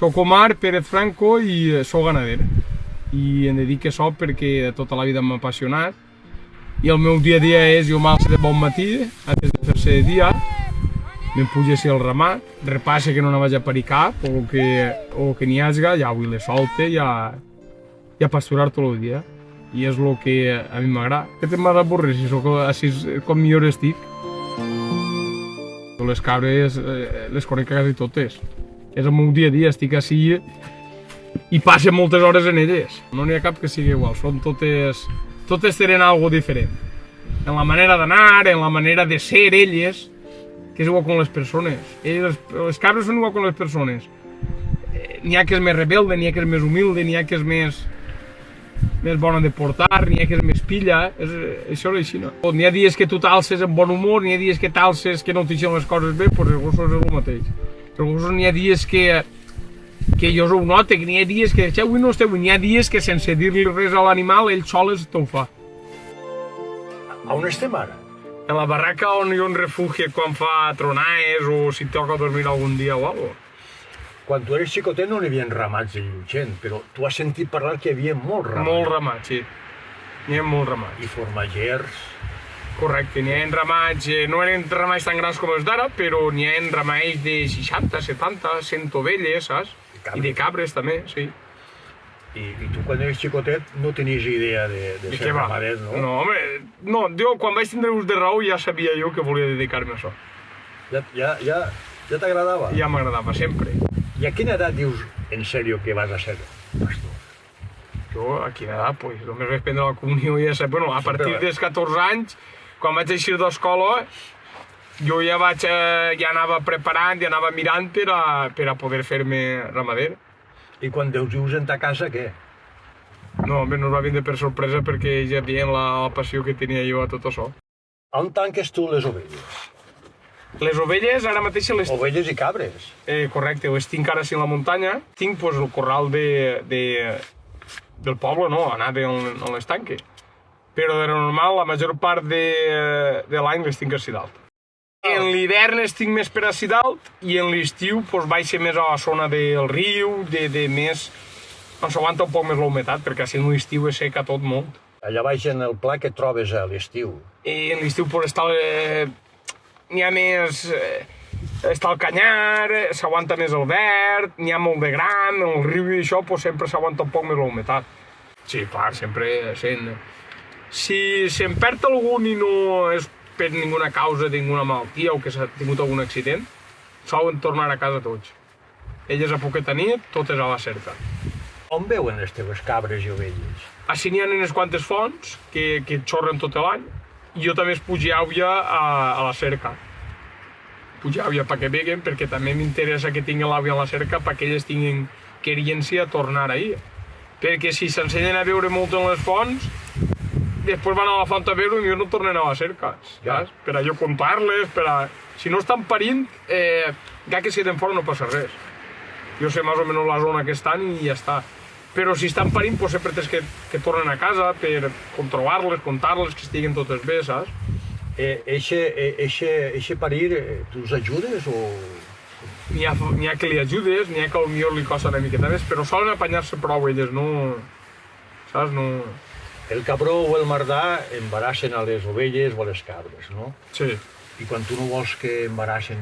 Soc Omar Pérez Franco i soc ganader. I em dedico a això perquè tota la vida m'ha apassionat. I el meu dia a dia és, jo m'alço de bon matí, antes de fer-se de dia, me'n pujo al ramat, repasse que no ne vaig a parir cap, o que n'hi hagi, ja avui les solte, ja pasturar tot el dia. I és el que a mi m'agrada. Què te'n vas avorrir si soc així com millor estic? Les cabres les conec quasi totes. És el meu dia a dia, estic així i passo moltes hores en elles. No n'hi ha cap que sigui igual, són totes tenen alguna diferent. En la manera d'anar, en la manera de ser elles, que és igual com les persones. Les cabres són igual com les persones. N'hi ha que és més rebelde, n'hi ha que és més humilde, n'hi ha que és més bona de portar, n'hi ha que és més pilla, això és així, no? N'hi ha dies que tu t'alces amb bon humor, n'hi ha dies que t'alces que no t'ixen les coses bé, doncs els gossos és el mateix. Els gossos n'hi ha dies que jo ho noto, que n'hi ha dies que avui no esteu, n'hi ha dies que sense dir-li res a l'animal, ell sol te'l fa. A on estem ara? En la barraca on jo em refugie quan fa tronades o si toca dormir algun dia o alguna cosa. Quan tu eres xicotet no n'hi havia ramats de Llutxent, però tu has sentit parlar que hi havia molts ramats. Molts ramats, sí. N'hi ha molts ramats. I formagers. Correcte, n'hi ha ramats, no eren ramats tan grans com els d'ara, però n'hi ha ramats de 60, 70, 100 ovelles, saps? I de cabres també, sí. I tu quan eres xicotet no tenies idea de ser ramader, no? No, home, no, jo quan vaig tindre ús de raó ja sabia jo que volia dedicar-me a això. Ja t'agradava? Ja m'agradava, sempre. I a quina edat dius, en sèrio, que vas a ser pastor? Jo, a quina edat, doncs, només vaig prendre la comunió i ja sé, bueno, a partir dels 14 anys, quan vaig eixir d'escola, jo ja anava preparant, ja anava mirant per a poder fer-me ramader. I quan Déu dius en ta casa, què? No, home, no va vindre per sorpresa perquè ja veien la passió que tenia jo a tot això. On tanques tu les ovelles? Les ovelles ara mateix les... Ovelles i cabres. Correcte, les tinc ara a la muntanya. Tinc el corral del poble, no, anar on les tanque. Però de normal, la major part de l'any les tinc a dalt. En l'hivern les tinc més per a dalt i en l'estiu vaig més a la zona del riu, de més... on s'aguanta un poc més la humitat, perquè així en l'estiu es seca tot molt. Allà baix en el pla que trobes a l'estiu? I en l'estiu n'hi ha més... està el canyar, s'aguanta més el verd, n'hi ha molt de gram, en el riu i això sempre s'aguanta un poc més la humitat. Sí, clar, sempre sent... Si se'n perd algun i no és per ninguna causa, ninguna malaltia o que s'ha tingut algun accident, solen tornar a casa tots. Elles a poqueta nit, totes a la cerca. On veuen les teves cabres i ovelles? Així n'hi ha unes quantes fonts que xorren tot l'any i jo també es pujo aigua a la cerca. Pujo aigua perquè veguen, perquè també m'interessa que tinguin l'aigua a la cerca perquè elles tinguin queriència a tornar ahir. Perquè si s'ensenyen a veure molt en les fonts, després van a la font a veure i no tornen a la cerca. Per a jo comptar-les, si no estan parint, ja que si eren fora no passa res. Jo sé més o menys la zona que estan i ja està. Però si estan parint, sempre tens que tornen a casa per controlar-les, comptar-les, que estiguen totes bé, saps? Eixe parir, tu els ajudes o...? N'hi ha que li ajudes, n'hi ha que potser li costa una miqueta més, però solen apanyar-se prou elles, no... Saps? No... El cabró o el mardà embarassen a les ovelles o a les cabres, no? Sí. I quan tu no vols que embarassen...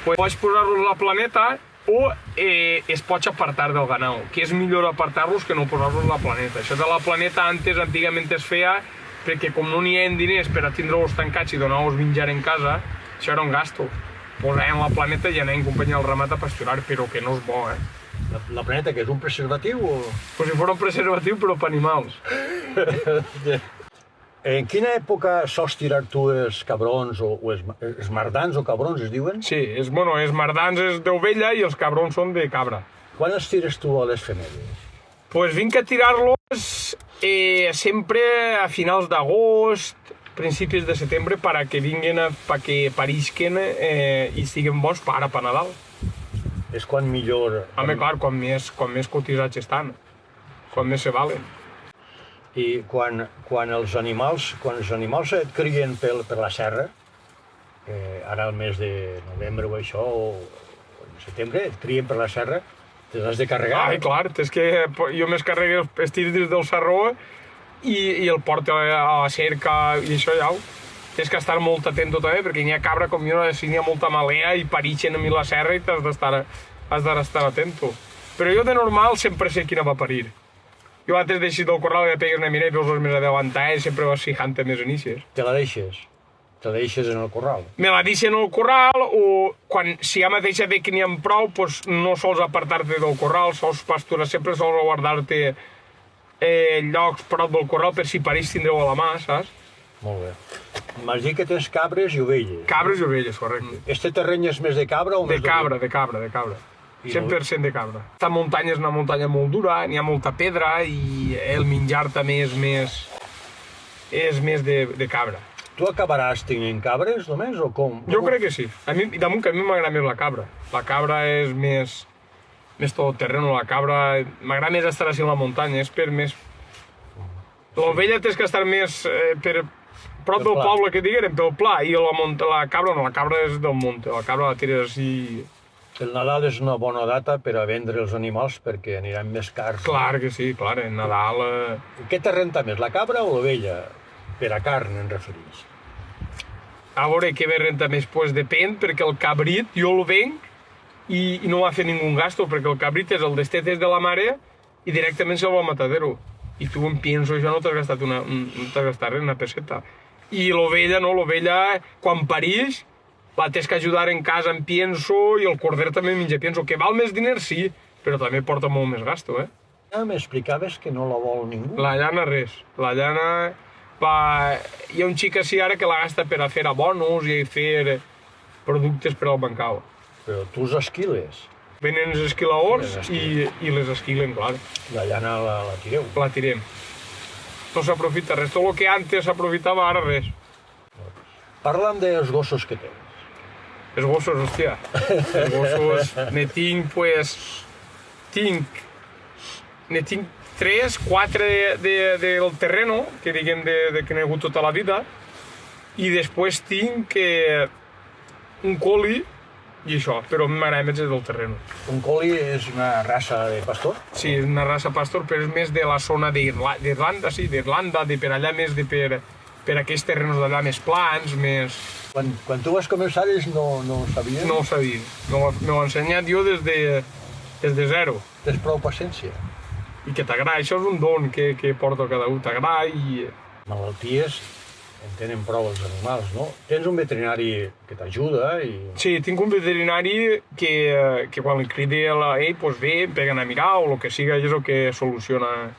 Pots posar-los a la planeta o es pots apartar del ganau, que és millor apartar-los que no posar-los a la planeta. Això de la planeta antigament es feia perquè com no n'hi ha diners per a tindre-los tancats i donar-los menjar en casa, això era un gasto. Posar-en la planeta i anar en companyia del ramat a pasturar, però que no és bo, La planeta, que és un preservatiu o...? Com si fos un preservatiu, però per animals. En quina època sols tirar tu els cabrons o els mardans o cabrons es diuen? Sí, els mardans és d'ovella i els cabrons són de cabra. Quan els tires tu a les femelles? Pues vinc a tirar-los sempre a finals d'agost, principis de setembre, perquè vinguin, perquè parisquen i siguin bons per Nadal. És quan millor... Home, clar, quan més cotitzats estan, quan més se valen. I quan els animals et crien per la serra, ara al mes de novembre o això, o setembre, et crien per la serra, te l'has de carregar. Ai, clar, és que jo més carregué els tirs des del sarró i el porto a la cerca i això ja. Tens que estar molt atent també, perquè n'hi ha cabra com jo, si n'hi ha molta malea i parixen a mi la serra i has d'estar atento. Però jo de normal sempre sé quina va parir. Jo antes d'eixir del corral ja pegues una mirada i veus els més adelantats i sempre vas fijant-te més inicis. Te la deixes? Te la deixes en el corral? Me la deixen en el corral o si ja mateixa ve que n'hi ha prou, doncs no sols apartar-te del corral, sols pasturar, sempre sols guardar-te llocs prop del corral per si pareix tindreu a la mà, saps? Molt bé. M'has dit que tens cabres i ovelles. Cabres i ovelles, correcte. Este terreny és més de cabra o més de cabra? De cabra. 100% de cabra. Esta muntanya és una muntanya molt dura, n'hi ha molta pedra i el menjar també és més de cabra. Tu acabaràs tenint cabres només o com? Jo crec que sí. Damunt que a mi m'agrada més la cabra. La cabra és més todoterreno, la cabra... M'agrada més estar així en la muntanya, és per més... L'ovella tens que estar més prop del poble, que diguem, pel pla, i la cabra no, la cabra és del munt, la cabra la tires així... El Nadal és una bona data per a vendre els animals perquè aniran més cars. Clar que sí, clar, en Nadal... Què te renta més, la cabra o l'ovella? Per a carn, en referís. A veure què me renta més, doncs depèn, perquè el cabrit jo el venc i no va fer ningú gasto, perquè el cabrit és el destetes de la mare i directament se'l va al matadero. I tu em penso, això no t'has gastat res, una peseta. I l'ovella no, l'ovella quan parix la tens que ajudar en casa en pienso i el corder també menja pienso, que val més diners sí, però també porta molt més gasto, M'explicaves que no la vol ningú. La llana res, la llana... Hi ha un xic així ara que la gasta per a fer abonos i fer productes per al bancau. Però tu els esquiles. Venen els esquiladors i les esquilen, clar. La llana la tireu. La tirem. No s'aprofita res. Tot el que antes s'aprofitava, ara res. Parla'm dels gossos que tens. Els gossos, hòstia. Els gossos, ne tinc, pues... Ne tinc 3, 4 del terreno, que diguem que n'he hagut tota la vida, i després tinc un coli i això, però m'agrada més del terreno. Un coli és una raça de pastor? Sí, és una raça pastor, però és més de la zona d'Irlanda, sí, d'Irlanda, de per allà més per aquests terrenos d'allà més plans, més... Quan tu vas començar no ho sabies? No ho sabia, m'ho he ensenyat jo des de zero. Tens prou paciència? I que t'agrada, això és un don que porta cada un, t'agrada i... Malalties en tenen prou els animals, no? Tens un veterinari que t'ajuda i... Sí, tinc un veterinari que quan li cridi a ell, doncs ve, em peguen a mirar o el que siga, és el que soluciona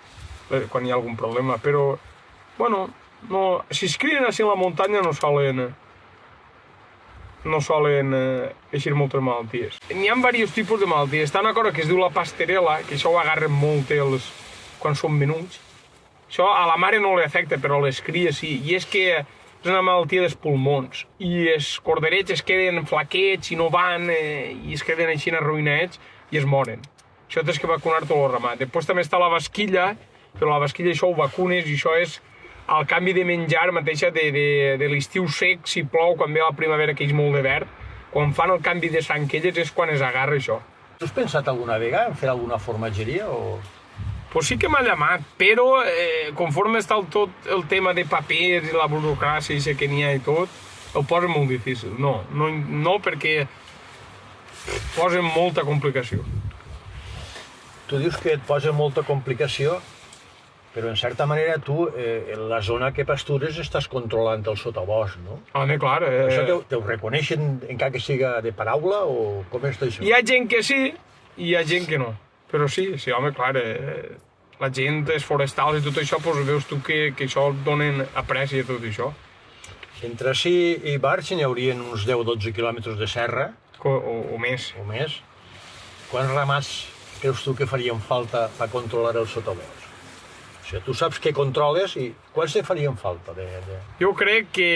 quan hi ha algun problema, però, bueno, no, si es criden així a la muntanya no solen eixir moltes malalties. N'hi ha diversos tipus de malalties. Està una cosa que es diu la pasterela, que això ho agarren molt quan són menuts. Això a la mare no li afecta, però a les cries sí. I és que és una malaltia dels pulmons. I els corderets es queden flaquets i no van, i es queden així arruïnats i es moren. Això tens que vacunar tot el ramat. Després també està la vasquilla, però la vasquilla això ho vacunes i això és el canvi de menjar mateixa de l'estiu sec, si plou, quan ve la primavera que és molt de verd, quan fan el canvi de sang que elles és quan es agarra això. Tu has pensat alguna vegada en fer alguna formatgeria o...? Pues sí que m'ha llamat, però conforme està tot el tema de papers i la burocràcia i que n'hi ha i tot, el posen molt difícil. No perquè posen molta complicació. Tu dius que et posen molta complicació, però en certa manera tu, en la zona que pastures, estàs controlant el sotabosc, no? Home, clar. Això te ho reconeixen encara que siga de paraula o com és això? Hi ha gent que sí i hi ha gent que no. Però sí, home, clar, la gent, els forestals i tot això, doncs veus tu que això donen apreci a tot això. Entre ací i Barx n'hi haurien uns 10-12 quilòmetres de serra. O més. O més. Quants ramats creus tu que farien falta per controlar el sotabosc? O sigui, tu saps què controles i quants te farien falta? Jo crec que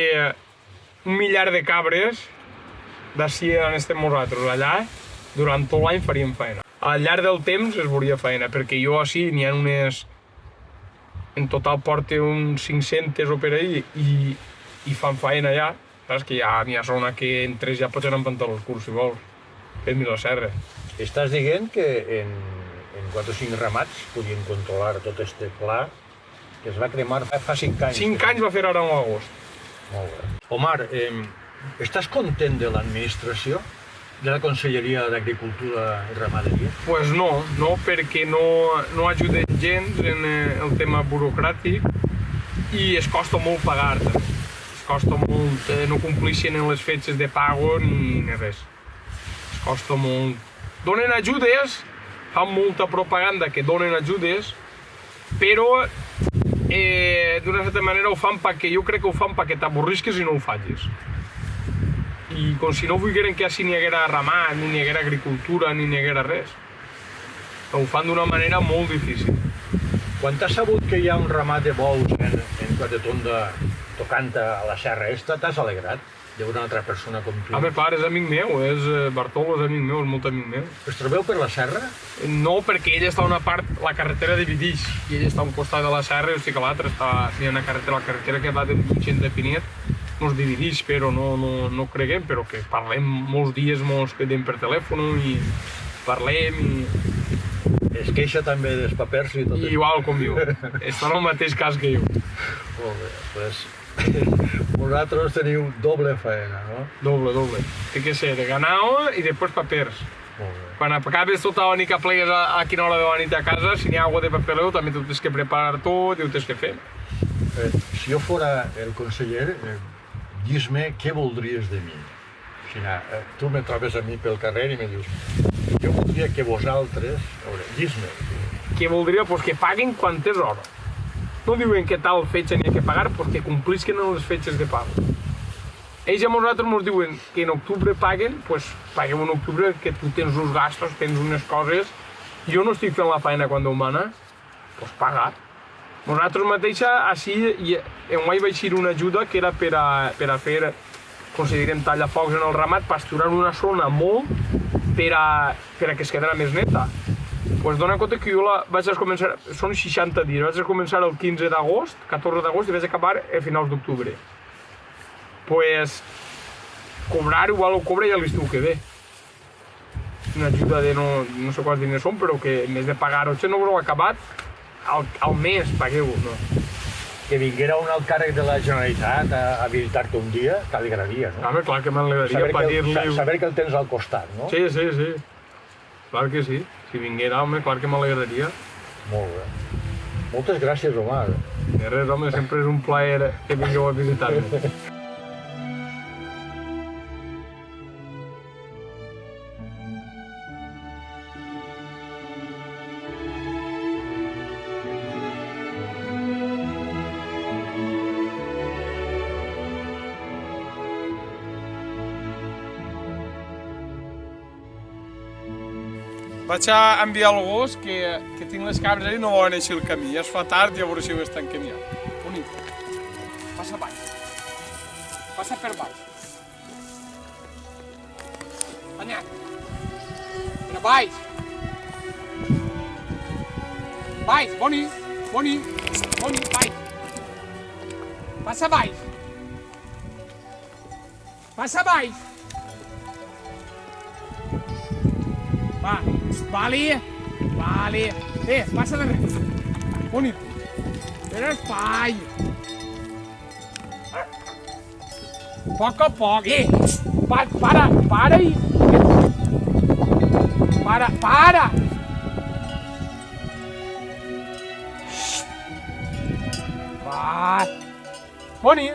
1 millar de cabres, d'ací on estem nosaltres, allà, durant tot l'any farien feina. Al llarg del temps es veuria feina, perquè jo així n'hi ha unes... En total porta uns 500 o per ahí i fan feina allà. Saps que ja n'hi ha zona que entres ja pots anar amb pantalons curts, si vols. per mi la serra. Estàs dient que en 4 o 5 ramats podien controlar tot este pla que es va cremar fa 5 anys. 5 anys va fer ara en l'agost. Molt bé. Omar, estàs content de l'administració? De la Conselleria d'Agricultura i Ramaderia? Pues no, perquè no ajuden gens en el tema burocràtic i es costa molt pagar també. Es costa molt, no compleixen en les fetges de pago ni res. Es costa molt. Donen ajudes, fan molta propaganda que donen ajudes, però d'una certa manera ho fan perquè jo crec que ho fan perquè t'avorrisques i no ho facis. I com si no volgueren que així n'hi haguera ramat, ni n'hi haguera agricultura, ni n'hi haguera res. Ho fan d'una manera molt difícil. Quan t'has sabut que hi ha un ramat de bous en Quatretonda tocant a la serra esta, t'has alegrat de veure una altra persona com tu? El meu pare és amic meu, Bartolo és amic meu, és molt amic meu. Us trobeu per la serra? No, perquè ell està a una part, la carretera dividix, i ell està a un costat de la serra i jo estic a l'altre, hi ha una carretera, la carretera que va de Llutxent de Pinet, ens divideix, però no creguem, però que parlem molts dies, ens quedem per telèfon i parlem i... Es queixa també dels papers i tot I igual com jo, està en el mateix cas que jo. Molt bé, doncs vosaltres teniu doble feina, no? Doble. Té que ser ganao i després papers. Molt bé. Quan acabes tota la nit que plegues a quina hora de la nit a casa, si n'hi ha alguna de papeleo també t'ho tens que preparar tot i ho tens que fer. Si jo fora el conseller, dis-me què voldries de mi. Tu me trobes a mi pel carrer i me dius jo voldria que vosaltres, dis-me. Què voldria? Pues que paguen quantes hores. No diuen que tal fetge n'hi ha que pagar, pues que complisquen en les fetges de pago. Ells a nosaltres ens diuen que en octubre paguen, pues paguem en octubre que tu tens uns gastos, tens unes coses. Jo no estic fent la feina quan Déu mana, pues pagar. Nosaltres mateixa, així, en vaig eixir una ajuda que era per a fer, com si direm, tallafocs en el ramat, pasturar una zona molt per a que es quedara més neta. Pues dona compte que jo vaig començar, són 60 dies, vaig començar el 15 d'agost, 14 d'agost i vaig acabar a finals d'octubre. Pues cobrar igual ho cobra ja l'estiu que ve. Una ajuda de no sé quants diners són, però que en vez de pagar 800 no ho heu acabat, al mes pagueu, no? Que vinguera un alt càrrec de la Generalitat a visitar-te un dia, t'alegraria, no? Home, clar que m'alegraria per dir-li... Saber que el tens al costat, no? Sí. Clar que sí. Si vinguera, home, clar que m'alegraria. Molt bé. Moltes gràcies, Omar. De res, home, sempre és un plaer que vingueu a visitar-me. Vaig a enviar al gos que tinc les cabres allà i no volen eixir el camí. Ja es fa tard i a veure si ho estan canviant. Bonic. Passa baix. Passa per baix. Banyat. Per baix. Baix, boni. Boni, baix. Passa baix. Passa baix. Va, vale. Passa darrere. Boni. Per espai. Poc a poc. Para i... Para. Va. Boni.